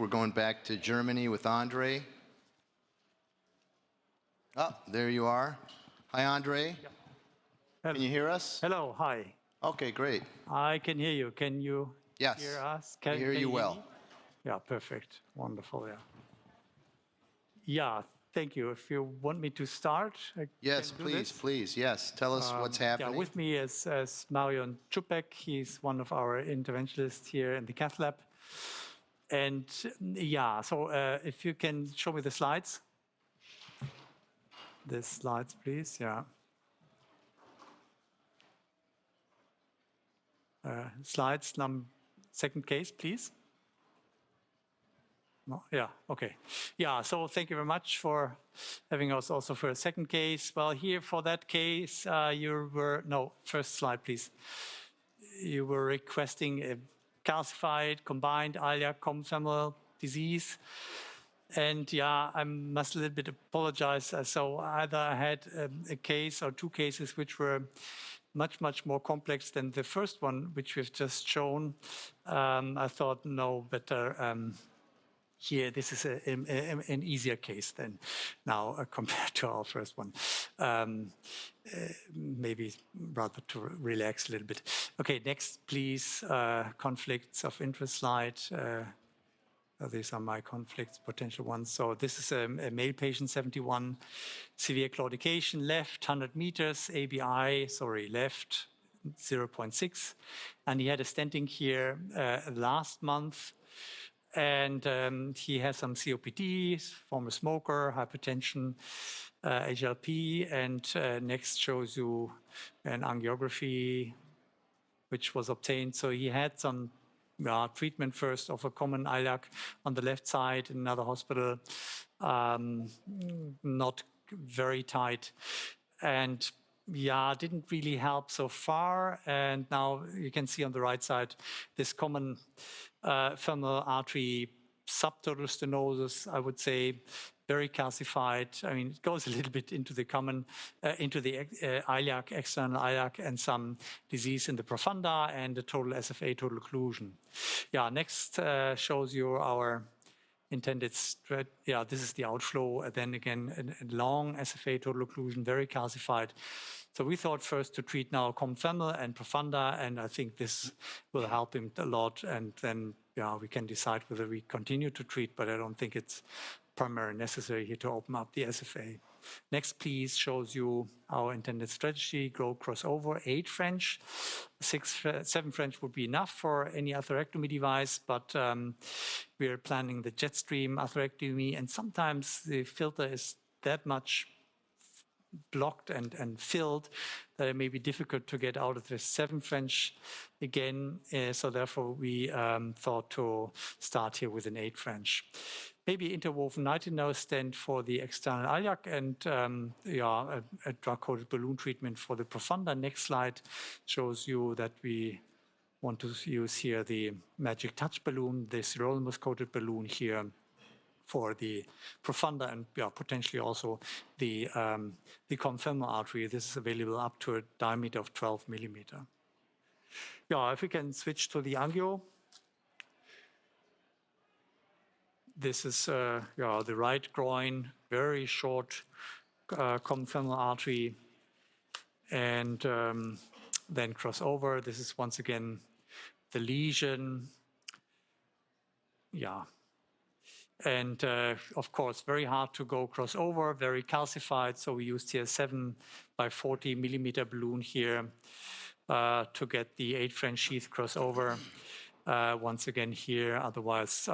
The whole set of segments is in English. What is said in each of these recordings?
we're going back to Germany with Andre. Oh, there you are. Hi, Andre. Hello. Can you hear us? Hello, hi. Okay, great. I can hear you. Can you hear us? I hear you well. Me? Yeah, perfect. Wonderful, yeah. Yeah, thank you. If you want me to start, I yes, can do please, this. please. Yes, tell us what's happening. Yeah, with me is Marion Czupek. He's one of our interventionists here in the cath lab. And yeah, so if you can show me the slides. The slides, please, yeah. Slides, second case, please. No, yeah, okay. Yeah, so thank you very much for having us also for a second case. Well, here for that case, first slide, please. You were requesting a calcified combined ILIAC confemoral disease. And yeah, I must a little bit apologize. So either I had a case or two cases which were much more complex than the first one, which we've just shown. I thought, no, better here, this is an easier case than now compared to our first one. Maybe rather to relax a little bit. Okay, next, please. Conflicts of interest slide. These are my conflicts, potential ones. So this is a male patient, 71, severe claudication, left 100 meters, ABI, left 0.6. And he had a stenting here last month. And he has some COPD, former smoker, hypertension, HLP. And next shows you an angiography, which was obtained. So he had some treatment first of a common ILIAC on the left side in another hospital, not very tight. And yeah, didn't really help so far. And now you can see on the right side, this common femoral artery subtotal stenosis, I would say, very calcified. I mean, it goes a little bit into the common, into the ILIAC, external ILIAC, and some disease in the profunda and the total SFA, total occlusion. Yeah, next shows you our intended stretch. Yeah, this is the outflow. And then again, a long SFA, total occlusion, very calcified. So we thought first to treat now common femoral and profunda, and I think this will help him a lot. And then we can decide whether we continue to treat, but I don't think it's primarily necessary here to open up the SFA. Next, please, shows you our intended strategy, grow crossover, 8 French. 7 French would be enough for any atherectomy device, but we're planning the jet stream atherectomy, and sometimes the filter is that much blocked and filled that it may be difficult to get out of the 7 French again. So therefore, we thought to start here with an 8 French. Maybe interwoven nitinol stent for the external ILIAC, and a drug-coated balloon treatment for the profunda. Next slide shows you that we want to use here the magic touch balloon, the sirolimus-coated balloon here for the profunda, and potentially also the confemoral artery. This is available up to a diameter of 12 millimeter. Yeah, if we can switch to the angio. This is the right groin, very short confemoral artery, and then cross over. This is once again the lesion. Yeah. And of course, very hard to go crossover, very calcified. So we used here 7 by 40 millimeter balloon here to get the 8 French sheath crossover. Once again here, otherwise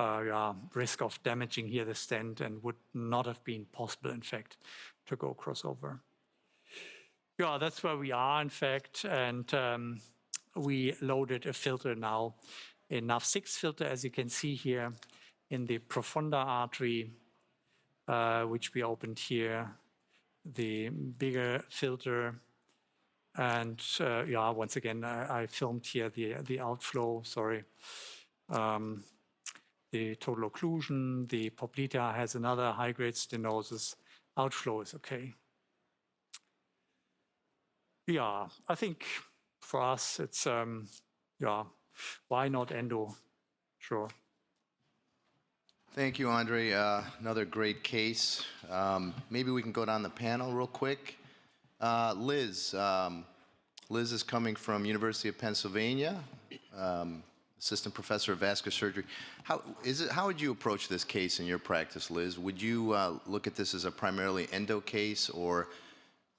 risk of damaging here the stent, and would not have been possible, in fact, to go crossover. Yeah, that's where we are, in fact, and we loaded a filter now, a NAV6 filter, as you can see here, in the profunda artery, which we opened here, the bigger filter. And once again, I filmed here the outflow, the total occlusion, the poplita has another high-grade stenosis. Outflow is okay. Yeah, I think for us, it's, why not endo? Sure. Thank you, Andre. Another great case. Maybe we can go down the panel real quick. Liz. Liz is coming from University of Pennsylvania, assistant professor of vascular surgery. How would you approach this case in your practice, Liz? Would you look at this as a primarily endo case, or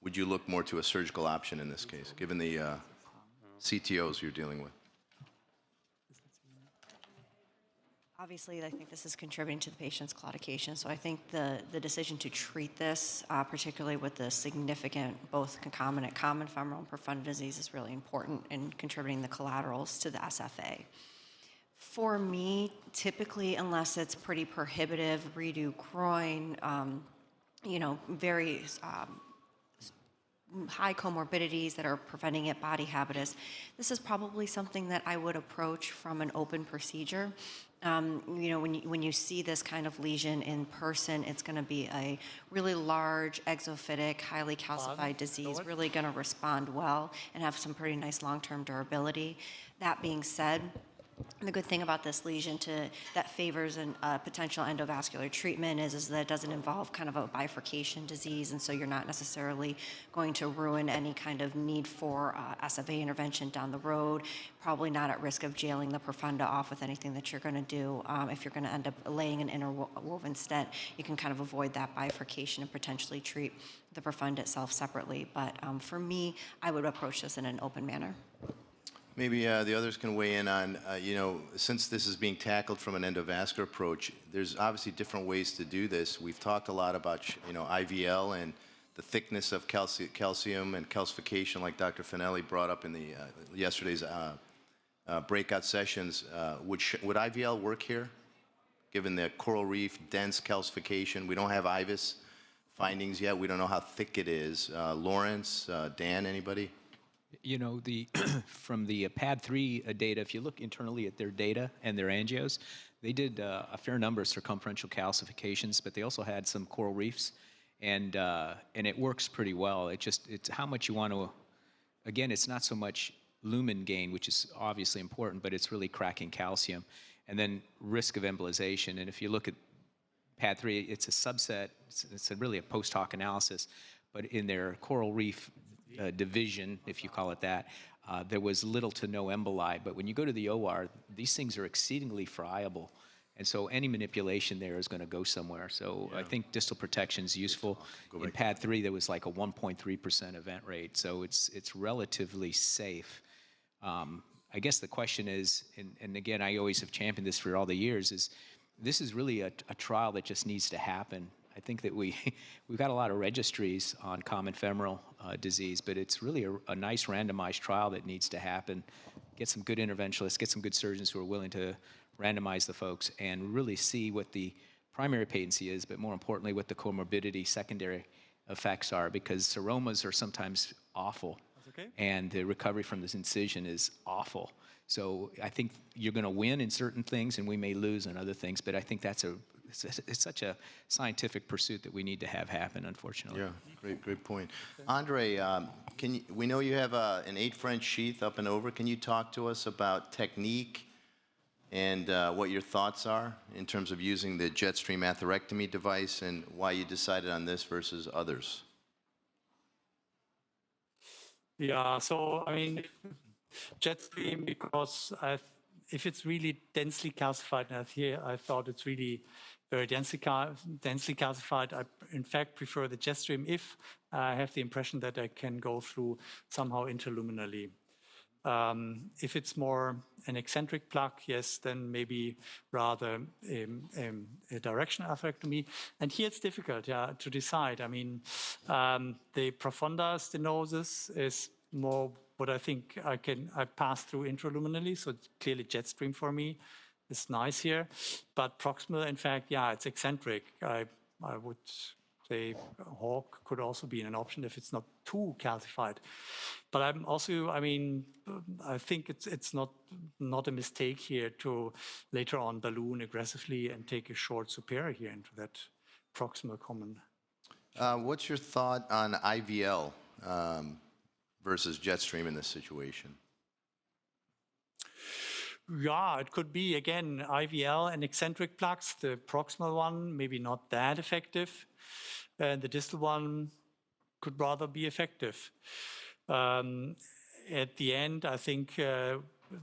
would you look more to a surgical option in this case, given the CTOs you're dealing with? Obviously, I think this is contributing to the patient's claudication, so I think the decision to treat this, particularly with the significant both concomitant common femoral and profunda disease, is really important in contributing the collaterals to the SFA. For me, typically, unless it's pretty prohibitive, redo groin, very high comorbidities that are preventing it, body habitus, this is probably something that I would approach from an open procedure. When you see this kind of lesion in person, it's going to be a really large, exophytic, highly calcified disease, really going to respond well and have some pretty nice long-term durability. That being said, the good thing about this lesion that favors a potential endovascular treatment is that it doesn't involve kind of a bifurcation disease, and so you're not necessarily going to ruin any kind of need for SFA intervention down the road. Probably not at risk of jailing the profunda off with anything that you're going to do. If you're going to end up laying an interwoven stent, you can kind of avoid that bifurcation and potentially treat the profunda itself separately. But for me, I would approach this in an open manner. Maybe the others can weigh in on, since this is being tackled from an endovascular approach, there's obviously different ways to do this. We've talked a lot about, IVL and the thickness of calcium and calcification, like Dr. Finelli brought up in the yesterday's breakout sessions. Would IVL work here, given the coral reef, dense calcification? We don't have IVUS findings yet. We don't know how thick it is. Lawrence, Dan, anybody? From the PAD3 data, if you look internally at their data and their angios, they did a fair number of circumferential calcifications, but they also had some coral reefs, and it works pretty well. It's how much you want to. Again, it's not so much lumen gain, which is obviously important, but it's really cracking calcium, and then risk of embolization. And if you look at PAD3, it's a subset. It's really a post hoc analysis, but in their coral reef division, if you call it that, there was little to no emboli. But when you go to the OR, these things are exceedingly friable. And so any manipulation there is going to go somewhere. So I think distal protection is useful. In PAD3, there was like a 1.3% event rate. So it's relatively safe. I guess the question is, and again, I always have championed this for all the years, is this is really a trial that just needs to happen. I think that we've got a lot of registries on common femoral disease, but it's really a nice randomized trial that needs to happen. Get some good interventionalists, get some good surgeons who are willing to randomize the folks and really see what the primary patency is, but more importantly, what the comorbidity secondary effects are, because seromas are sometimes awful, and the recovery from this incision is awful. So I think you're going to win in certain things, and we may lose in other things, but I think it's such a scientific pursuit that we need to have happen, unfortunately. Yeah, great point. Andre, we know you have an 8 French sheath up and over. Can you talk to us about technique and what your thoughts are in terms of using the Jetstream atherectomy device and why you decided on this versus others? Yeah, so I mean, Jetstream, because if it's really densely calcified, and here I thought it's really very densely calcified. I, in fact, prefer the Jetstream if I have the impression that I can go through somehow interluminally. If it's more an eccentric plaque, yes, then maybe rather a directional atherectomy. And here it's difficult, to decide. I mean, the profunda stenosis is more what I think I pass through intraluminally, so it's clearly Jetstream for me. It's nice here, but proximal, in fact, it's eccentric. I would say Hawk could also be an option if it's not too calcified. But I'm also, I think it's not a mistake here to later on balloon aggressively and take a short superior here into that proximal common. What's your thought on IVL versus Jetstream in this situation? Yeah, it could be, again, IVL and eccentric plugs. The proximal one, maybe not that effective. And the distal one could rather be effective. At the end, I think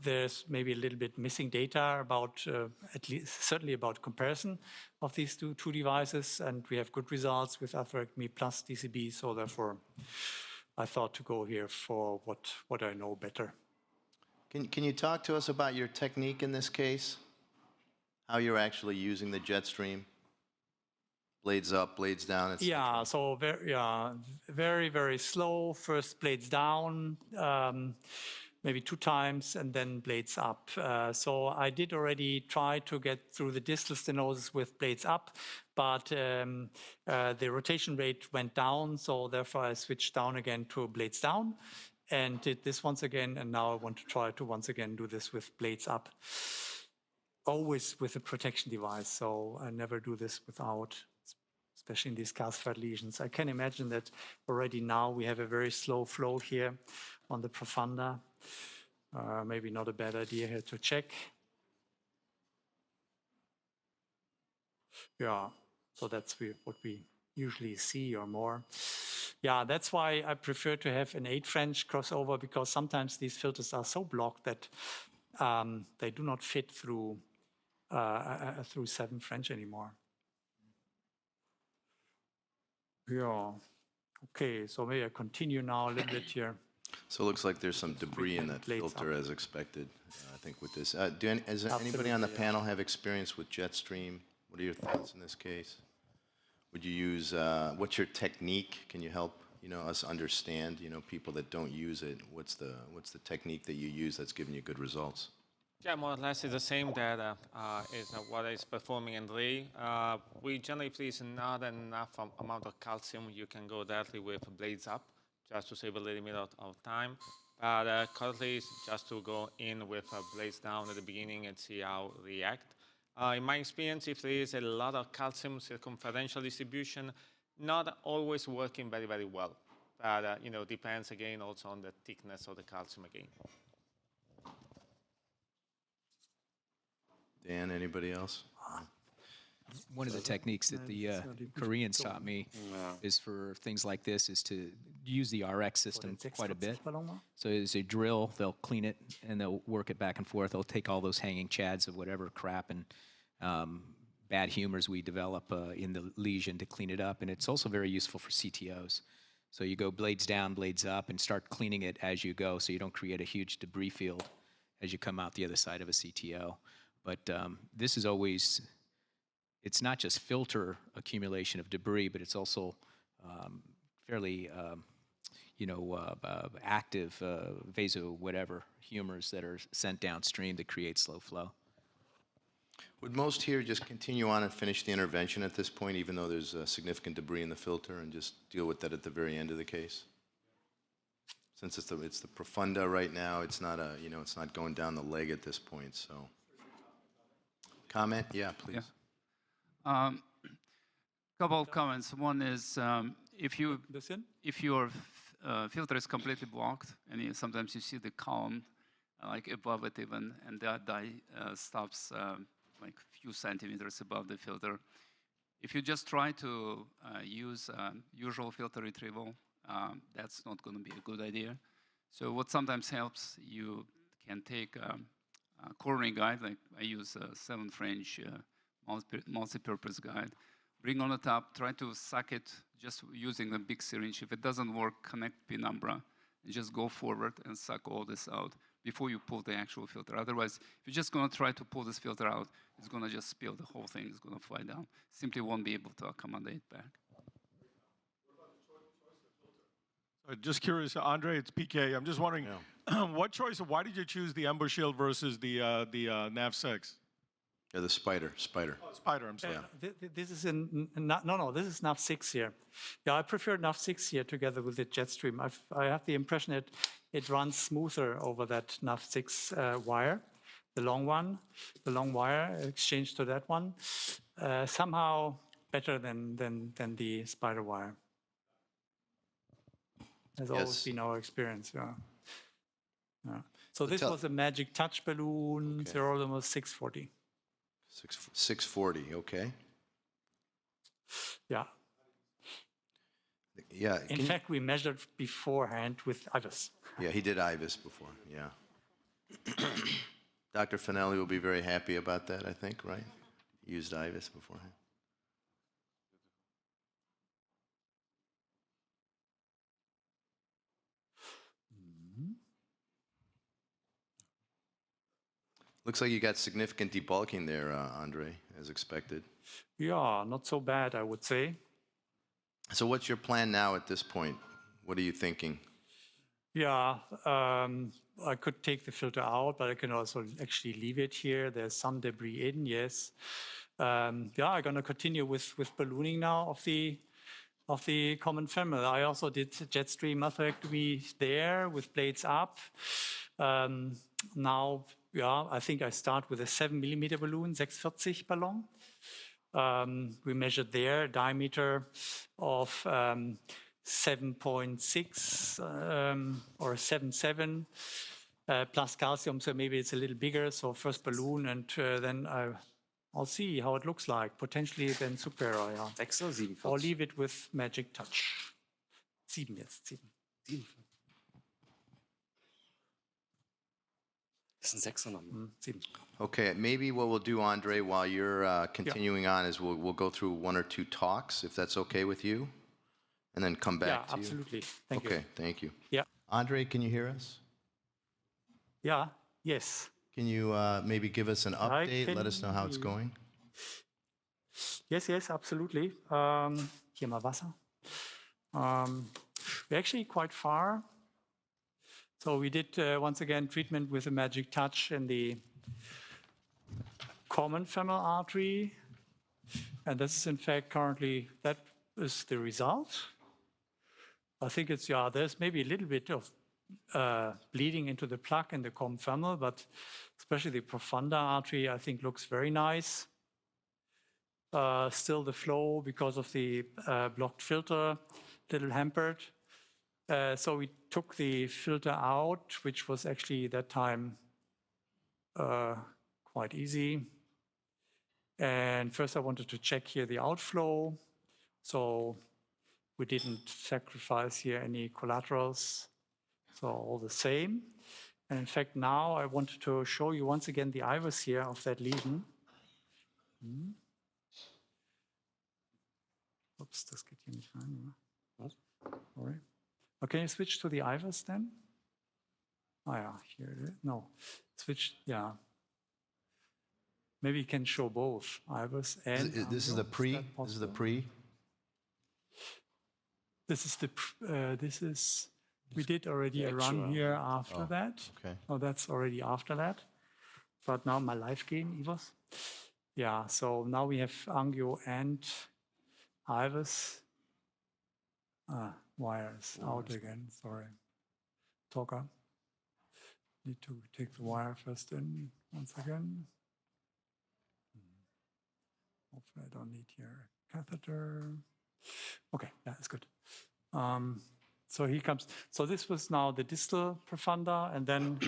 there's maybe a little bit missing data about, at least certainly about comparison of these two devices. And we have good results with atherectomy plus DCB. So therefore, I thought to go here for what I know better. Can you talk to us about your technique in this case? How you're actually using the jet stream? Blades up, blades down, etc. Yeah, so very, very slow. First blades down, maybe 2 times, and then blades up. So I did already try to get through the distal stenosis with blades up, but the rotation rate went down. So therefore I switched down again to blades down and did this once again. And now I want to try to once again do this with blades up, always with a protection device. So I never do this without, especially in these calcified lesions. I can imagine that already now we have a very slow flow here on the profunda. Maybe not a bad idea here to check. Yeah, so that's what we usually see or more. Yeah, that's why I prefer to have an 8 French crossover, because sometimes these filters are so blocked that they do not fit through 7 French anymore. Yeah. Okay, so maybe I continue now a little bit here. So it looks like there's some debris in that filter as expected, I think, with this. Does anybody on the panel have experience with jet stream? What are your thoughts in this case? Would you use, what's your technique? Can you help, us understand, people that don't use it? What's the technique that you use that's giving you good results? Yeah, more or less it's the same data is what is performing in the we generally place not enough amount of calcium. You can go directly with blades up just to save a little bit of time. But currently it's just to go in with blades down at the beginning and see how react. In my experience, if there is a lot of calcium circumferential distribution, not always working very, very well. But, depends again also on the thickness of the calcium again. Dan, anybody else? One of the techniques that the Koreans taught me is for things like this is to use the RX system quite a bit. So as they drill, they'll clean it and they'll work it back and forth. They'll take all those hanging chads of whatever crap and bad humors we develop in the lesion to clean it up. And it's also very useful for CTOs. So you go blades down, blades up, and start cleaning it as you go so you don't create a huge debris field as you come out the other side of a CTO. But this is always, it's not just filter accumulation of debris, but it's also fairly, active vaso whatever humors that are sent downstream that create slow flow. Would most here just continue on and finish the intervention at this point, even though there's significant debris in the filter, and just deal with that at the very end of the case? Since it's the profunda right now, it's not it's not going down the leg at this point. So, comment? Yeah, please. Yeah. Couple of comments. One is if your filter is completely blocked, and sometimes you see the column like above it even, and that dye stops like a few centimeters above the filter. If you just try to use usual filter retrieval, that's not going to be a good idea. So what sometimes helps, you can take a coronary guide, like I use a 7 French multi-purpose guide, bring on the top, try to suck it just using a big syringe. If it doesn't work, connect penumbra and just go forward and suck all this out before you pull the actual filter. Otherwise, if you're just going to try to pull this filter out, it's going to just spill. The whole thing is going to fly down. Simply won't be able to accommodate back. Just curious, Andre, it's PK. I'm just wondering, what choice, why did you choose the EmboShield versus the NAV6? Yeah, the Spider. Oh, Spider, I'm sorry. This is this is NAV6 here. Yeah, I prefer NAV6 here together with the Jetstream. I have the impression that it runs smoother over that NAV6 wire, the long one, the long wire exchanged to that one, somehow better than the Spider wire. Has always been our experience. Yeah. So this was a Magic Touch balloon, Okay. sirolimus 640. 640, okay. Yeah. Yeah. In fact, we measured beforehand with IVUS. Yeah, he did IVUS before, yeah. Dr. Finelli will be very happy about that, I think, right? Used IVUS beforehand. Looks like you got significant debulking there, Andre, as expected. Yeah, not so bad, I would say. So what's your plan now at this point? What are you thinking? Yeah, I could take the filter out, but I can also actually leave it here. There's some debris in, yes. Yeah, I'm gonna continue with ballooning now of the common femur. I also did jet stream atherectomy there with blades up. Now, yeah, I think I start with a 7 millimeter balloon, 640 Ballon. We measured there diameter of 7.6 or 7.7 plus calcium, so maybe it's a little bigger. So first balloon, and then I'll see how it looks like. Potentially then superior, yeah. 6 oder 47? Or leave it with Magic Touch. 7 jetzt, 7. 7. Das ist ein 6er Nummer. 7. Okay, maybe what we'll do, Andre, while you're continuing on, is we'll go through one or two talks, if that's okay with you, and then come back Yeah, to you. absolutely. Thank you. Okay, thank you. Yeah. Andre, can you hear us? Yeah, yes. Can you maybe give us an update, let us know how it's can- going? Yes, yes, absolutely. Hier mal Wasser. We're actually quite far. So we did, once again, treatment with a Magic Touch in the common femoral artery. And this is, in fact, currently, that is the result. I think it's, yeah, there's maybe a little bit of bleeding into the plaque in the common femoral, but especially the profunda artery, I think, looks very nice. Still the flow, because of the blocked filter, little hampered. So we took the filter out, which was actually that time quite easy. And first I wanted to check here the outflow. So we didn't sacrifice here any collaterals. So all the same. And in fact, now I wanted to show you once again the IVUS here of that lesion. Oops, das geht hier nicht rein. Was? Sorry. Oh, can you switch to the IVUS then? Oh yeah, here it is. No, switch, yeah. Maybe you can show both IVUS and This is the angio. pre? that This is the possible? pre? This is, we did already The a run actual. here after Oh, that. okay. Oh, that's already after that. But now my live game, IVUS. Yeah, so now we have angio and IVUS. Wires out again, sorry. Talker. Need to take the wire first in once again. Hopefully I don't need here a catheter. Okay, that's good. So he comes. So this was now the distal profunda, and then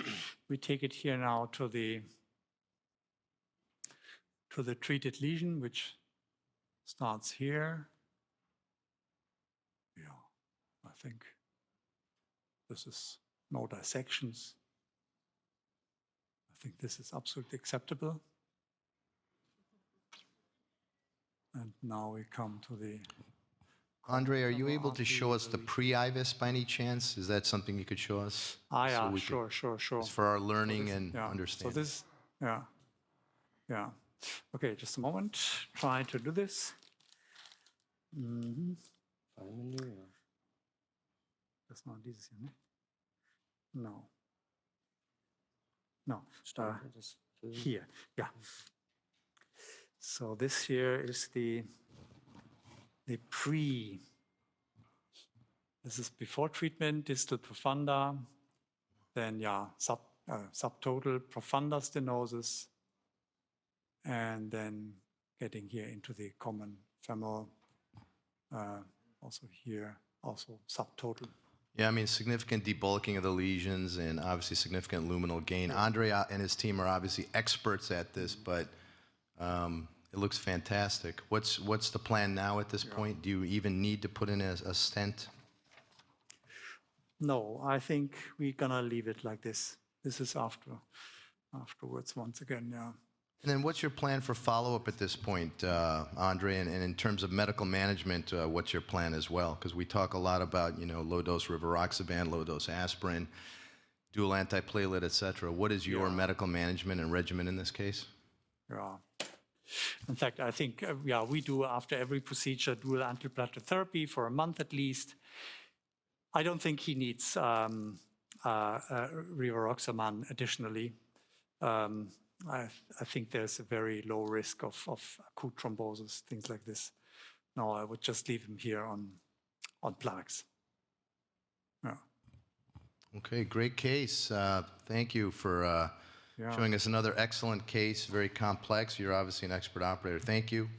we take it here now to the treated lesion, which starts here. Yeah, I think this is no dissections. I think this is absolutely acceptable. And now we come to the... Andre, are you able to show us the pre-IVUS by any chance? Is that something you could show us? Yeah, we could- sure. It's for our learning this- and yeah. understanding. So this, yeah. Okay, just a moment. Try to do this. Fallmenü, ja. Das war dieses hier, ne? No. No, Das Film. here, yeah. So this here is the pre. This is before treatment, distal profunda. Then, yeah, subtotal profunda stenosis. And then getting here into the common femoral, also here, also subtotal. Yeah, I mean, significant debulking of the lesions and obviously significant luminal gain. Andre and his team are obviously experts at this, but it looks fantastic. What's the plan now at this point? Do you even need to put in a stent? No, I think we're gonna leave it like this. This is afterwards once again, yeah. And then what's your plan for follow-up at this point, Andre? And in terms of medical management, what's your plan as well? Because we talk a lot about, low-dose rivaroxaban, low-dose aspirin, dual antiplatelet, et cetera. What is your medical management and regimen in this case? Yeah. In fact, I think, we do after every procedure dual antiplatelet therapy for a month at least. I don't think he needs rivaroxaban additionally. I think there's a very low risk of acute thrombosis, things like this. No, I would just leave him here on plaques. Yeah. Okay, great case. Thank you for showing us another excellent case, very complex. You're obviously an expert operator. Thank you.